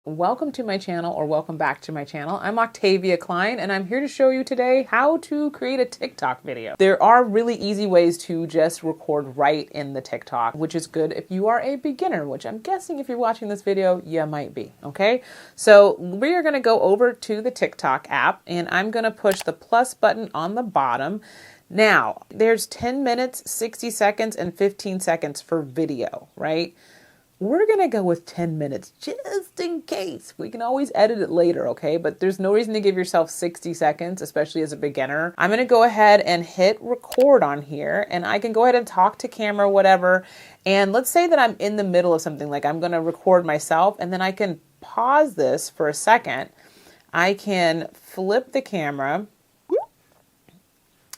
Welcome to my channel, or welcome back to my channel. I'm Octavia Klein, and I'm here to show you today how to create a TikTok video. There are really easy ways to just record right in the TikTok, which is good if you are a beginner, which I'm guessing if you're watching this video, you might be, okay? So we are gonna go over to the TikTok app, and I'm gonna push the plus button on the bottom. Now, there's 10 minutes, 60 seconds, and 15 seconds for video, right? We're gonna go with 10 minutes just in case. We can always edit it later, okay? But there's no reason to give yourself 60 seconds, especially as a beginner. I'm gonna go ahead and hit record on here, and I can go ahead and talk to camera, whatever. And let's say that I'm in the middle of something, like I'm gonna record myself, and then I can pause this for a second. I can flip the camera,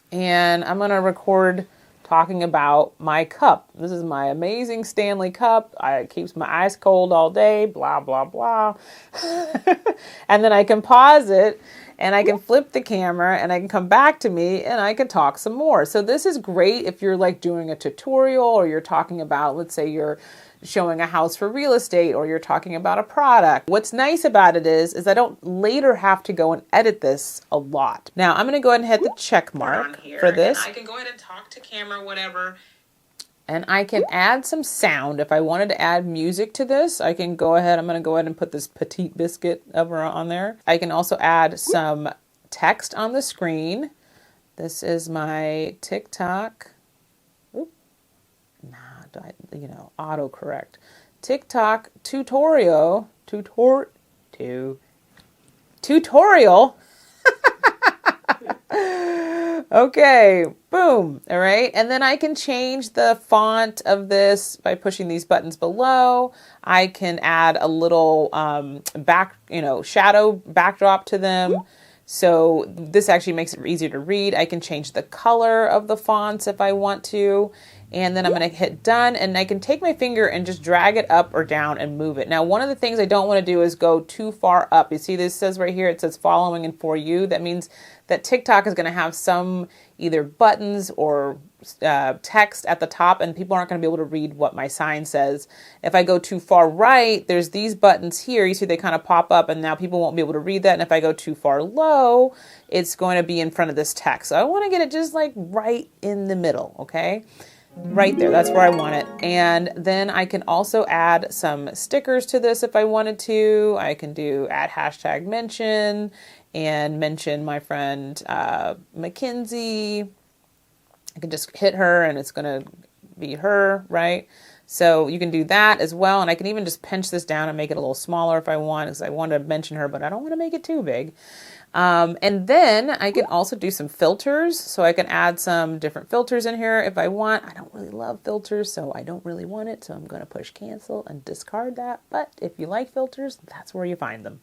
and I'm gonna record talking about my cup. This is my amazing Stanley cup. It keeps my ice cold all day, blah, blah, blah. And then I can pause it, and I can flip the camera, and I can come back to me, and I can talk some more. So this is great if you're like doing a tutorial, or you're talking about, let's say you're showing a house for real estate, or you're talking about a product. What's nice about it is I don't later have to go and edit this a lot. Now I'm going to go ahead and hit the check mark for this. I can go ahead and talk to camera, whatever. And I can add some sound. If I wanted to add music to this, I can go ahead. I'm going to go ahead and put this Petite Biscuit over on there. I can also add some text on the screen. This is my TikTok. Autocorrect. TikTok tutorial. Okay, boom. All right. And then I can change the font of this by pushing these buttons below. I can add a little shadow backdrop to them. So this actually makes it easier to read. I can change the color of the fonts if I want to. And then I'm going to hit done, and I can take my finger and just drag it up or down and move it. Now, one of the things I don't want to do is go too far up. You see this says right here, it says following and for you. That means that TikTok is going to have some either buttons or text at the top, and people aren't going to be able to read what my sign says. If I go too far right, there's these buttons here. You see they kind of pop up, and now people won't be able to read that. And if I go too far low, it's going to be in front of this text. So I want to get it just like right in the middle, okay? Right there, that's where I want it. And then I can also add some stickers to this if I wanted to. I can do add hashtag mention and mention my friend Mackenzie. I can just hit her and it's gonna be her, right? So you can do that as well. And I can even just pinch this down and make it a little smaller if I want, because I want to mention her, but I don't want to make it too big. And then I can also do some filters. So I can add some different filters in here if I want. I don't really love filters, so I don't really want it. So I'm going to push cancel and discard that. But if you like filters, that's where you find them.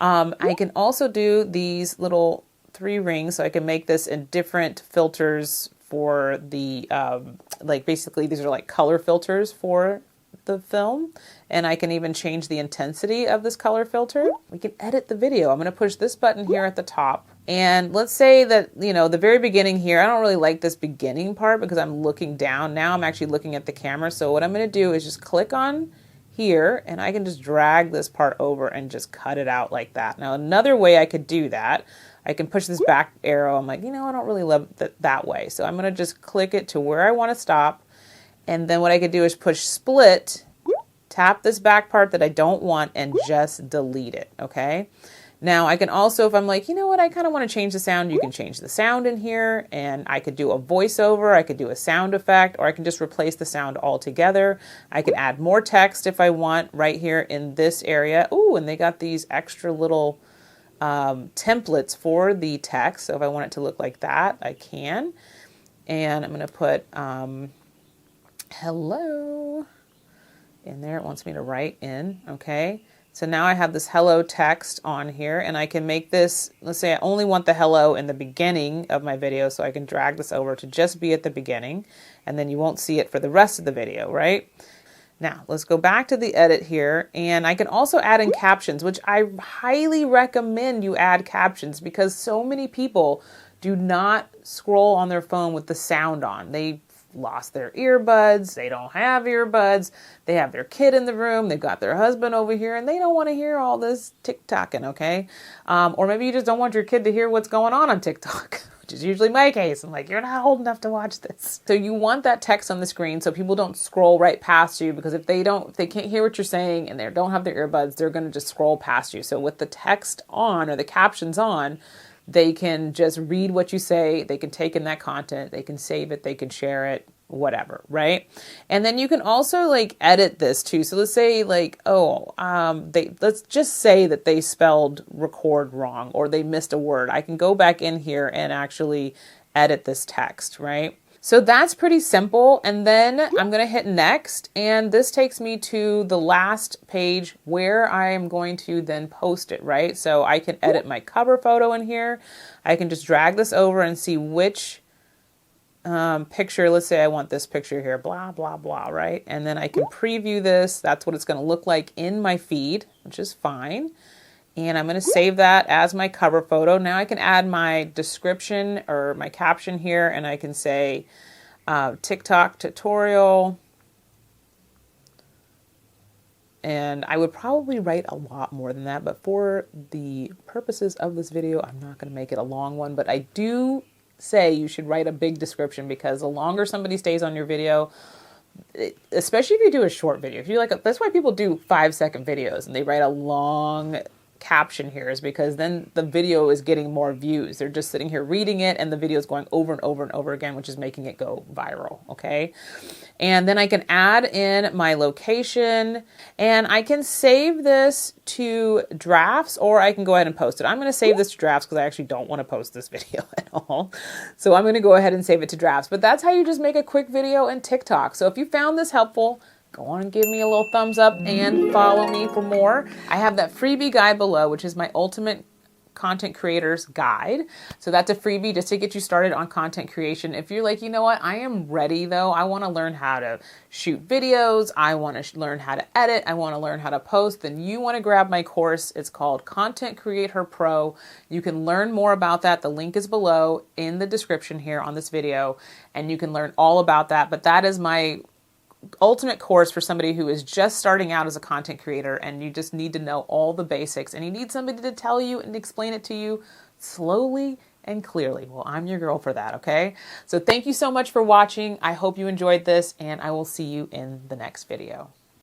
I can also do these little 3 rings. So I can make this in different filters for the, basically these are like color filters for the film, and I can even change the intensity of this color filter. We can edit the video. I'm going to push this button here at the top, and let's say that, the very beginning here, I don't really like this beginning part because I'm looking down. Now I'm actually looking at the camera. So what I'm going to do is just click on here, and I can just drag this part over and just cut it out like that. Now another way I could do that, I can push this back arrow. I'm like, I don't really love that way. So I'm going to just click it to where I want to stop. And then what I could do is push split, tap this back part that I don't want, and just delete it, okay? Now I can also, if I'm like, I kind of want to change the sound, you can change the sound in here, and I could do a voiceover, I could do a sound effect, or I can just replace the sound altogether. I can add more text if I want right here in this area. Ooh, and they got these extra little templates for the text. So if I want it to look like that, I can. And I'm going to put hello in there. It wants me to write in. Okay. So now I have this hello text on here, and I can make this, let's say I only want the hello in the beginning of my video. So I can drag this over to just be at the beginning, and then you won't see it for the rest of the video, right? Now let's go back to the edit here, and I can also add in captions, which I highly recommend you add captions because so many people do not scroll on their phone with the sound on. They lost their earbuds, they don't have earbuds, they have their kid in the room, they've got their husband over here, and they don't want to hear all this TikToking, okay? Or maybe you just don't want your kid to hear what's going on TikTok. Which is usually my case. I'm like, you're not old enough to watch this. So you want that text on the screen so people don't scroll right past you, because if they can't hear what you're saying and they don't have their earbuds, they're going to just scroll past you. So with the text on or the captions on, they can just read what you say. They can take in that content. They can save it. They can share it, whatever, right? And then you can also like edit this too. So let's say like, let's just say that they spelled record wrong or they missed a word. I can go back in here and actually edit this text, right? So that's pretty simple. And then I'm going to hit next. And this takes me to the last page where I am going to then post it, right? So I can edit my cover photo in here. I can just drag this over and see which picture. Let's say I want this picture here, blah, blah, blah, right? And then I can preview this. That's what it's going to look like in my feed, which is fine. And I'm going to save that as my cover photo. Now I can add my description or my caption here, and I can say TikTok tutorial. And I would probably write a lot more than that, but for the purposes of this video, I'm not going to make it a long one. But I do say you should write a big description, because the longer somebody stays on your video, especially if you do a short video, if you like, that's why people do 5-second videos and they write a long caption here, is because then the video is getting more views. They're just sitting here reading it and the video is going over and over and over again, which is making it go viral. Okay. And then I can add in my location and I can save this to drafts, or I can go ahead and post it. I'm going to save this to drafts because I actually don't want to post this video at all. So I'm going to go ahead and save it to drafts, but that's how you just make a quick video in TikTok. So if you found this helpful, go on and give me a little thumbs up and follow me for more. I have that freebie guide below, which is my ultimate content creators guide. So that's a freebie just to get you started on content creation. If you're like, you know what, I am ready though. I want to learn how to shoot videos. I want to learn how to edit. I want to learn how to post. Then you want to grab my course. It's called Content Creator Pro. You can learn more about that. The link is below in the description here on this video, and you can learn all about that. But that is my ultimate course for somebody who is just starting out as a content creator, and you just need to know all the basics, and you need somebody to tell you and explain it to you slowly and clearly. Well, I'm your girl for that, okay? So thank you so much for watching. I hope you enjoyed this, and I will see you in the next video.